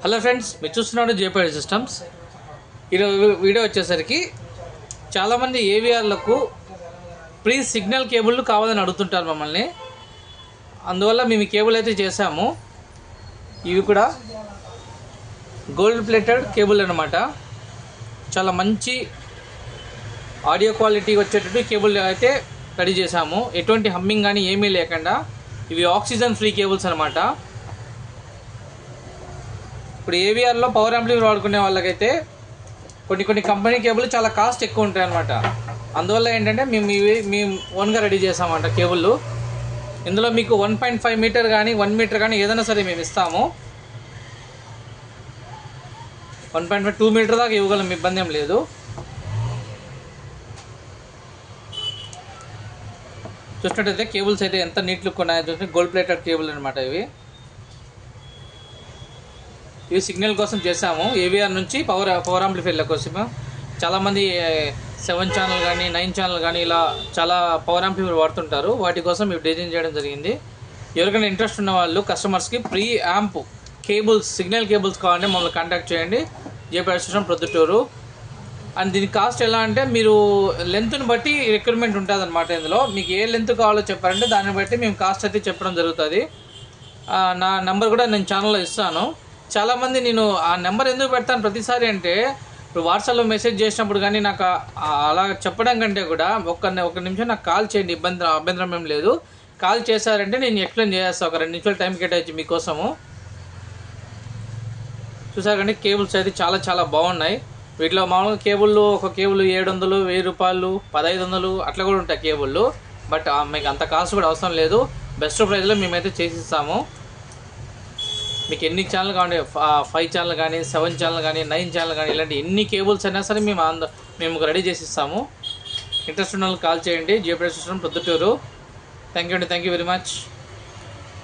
Hello friends, మీరు చూస్తున్నారు జేపీఐ systems. ఈరోజు వీడియో వచ్చేసరికి చాలామంది ఏవిఆర్లకు ప్రీ సిగ్నల్ కేబుల్ కావాలని అడుగుతుంటారు మమ్మల్ని. అందువల్ల మేము ఈ కేబుల్ అయితే చేసాము. ఇవి కూడా గోల్డ్ ప్లేటెడ్ కేబుల్ అన్నమాట. చాలా మంచి ఆడియో క్వాలిటీ వచ్చేటట్టు కేబుల్ అయితే రెడీ చేసాము. ఎటువంటి హమ్మింగ్ కానీ ఏమీ లేకుండా. ఇవి ఆక్సిజన్ ఫ్రీ కేబుల్స్ అనమాట. ఇప్పుడు ఏవిఆర్లో పవర్ యాంప్లిఫైర్ వాడుకునే వాళ్ళకైతే కొన్ని కంపెనీ కేబుల్ చాలా కాస్ట్ ఎక్కువ ఉంటాయి అనమాట. అందువల్ల ఏంటంటే మేము ఓన్గా రెడీ చేసామంట కేబుల్. ఇందులో మీకు 1.5 మీటర్ కానీ 1 మీటర్ కానీ ఏదైనా సరే మేము ఇస్తాము. 1.5 2 మీటర్ దాకా ఇవ్వగలం, ఇబ్బంది ఏం లేదు. చూసినట్టయితే కేబుల్స్ అయితే ఎంత నీట్ లుక్ ఉన్నాయో చూస్తే గోల్డ్ ప్లేటెడ్ కేబుల్ అనమాట. ఇవి సిగ్నల్ కోసం చేసాము. ఏవిఆర్ నుంచి పవర్ యాంప్లిఫైర్ల కోసం చాలామంది 7 ఛానల్ కానీ 9 ఛానల్ కానీ ఇలా చాలా పవర్ యాంప్లిఫైర్ వాడుతుంటారు. వాటి కోసం ఇవి డిజైన్ చేయడం జరిగింది. ఎవరికైనా ఇంట్రెస్ట్ ఉన్న వాళ్ళు కస్టమర్స్కి pre amp cables, signal cables కావాలంటే మమ్మల్ని కాంటాక్ట్ చేయండి. JPI system Proddatur. అండ్ దీని కాస్ట్ ఎలా అంటే మీరు లెంత్ని బట్టి రిక్వైర్మెంట్ ఉంటుంది అనమాట. ఇందులో మీకు ఏ లెంత్ కావాలో చెప్పారంటే దాన్ని బట్టి మేము కాస్ట్ అయితే చెప్పడం జరుగుతుంది. నా నెంబర్ కూడా నేను ఛానల్లో ఇస్తాను. చాలామంది నేను ఆ నెంబర్ ఎందుకు పెడతాను ప్రతిసారి అంటే, ఇప్పుడు వాట్సాప్లో మెసేజ్ చేసినప్పుడు కానీ నాకు అలా చెప్పడం కంటే కూడా ఒక నిమిషం నాకు కాల్ చేయండి, అభ్యంతరం ఏం లేదు. కాల్ చేశారంటే నేను ఎక్స్ప్లెయిన్ చేస్తాను. ఒక 2 నిమిషాలు టైం కేటాయించి మీకోసము. చూసారు కానీ కేబుల్స్ అయితే చాలా బాగున్నాయి. వీటిలో మామూలుగా కేబుల్ ఒక కేబుల్ 700, 1000 రూపాయలు, 1500 అట్లా కూడా ఉంటాయి కేబుల్. బట్ మీకు అంత కాస్ట్ కూడా అవసరం లేదు. బెస్ట్ ప్రైస్లో మేమైతే చేసిస్తాము. మీకు ఎన్ని ఛానల్ కావాలి, 5 ఛానల్ కానీ 7 ఛానల్ కానీ 9 ఛానల్ కానీ ఇలాంటి ఎన్ని కేబుల్స్ అయినా సరే మేము రెడీ చేసి ఇస్తాము. ఇంట్రెస్ట్ ఉన్న వాళ్ళు కాల్ చేయండి. JPI system Proddatur. Thank you very much.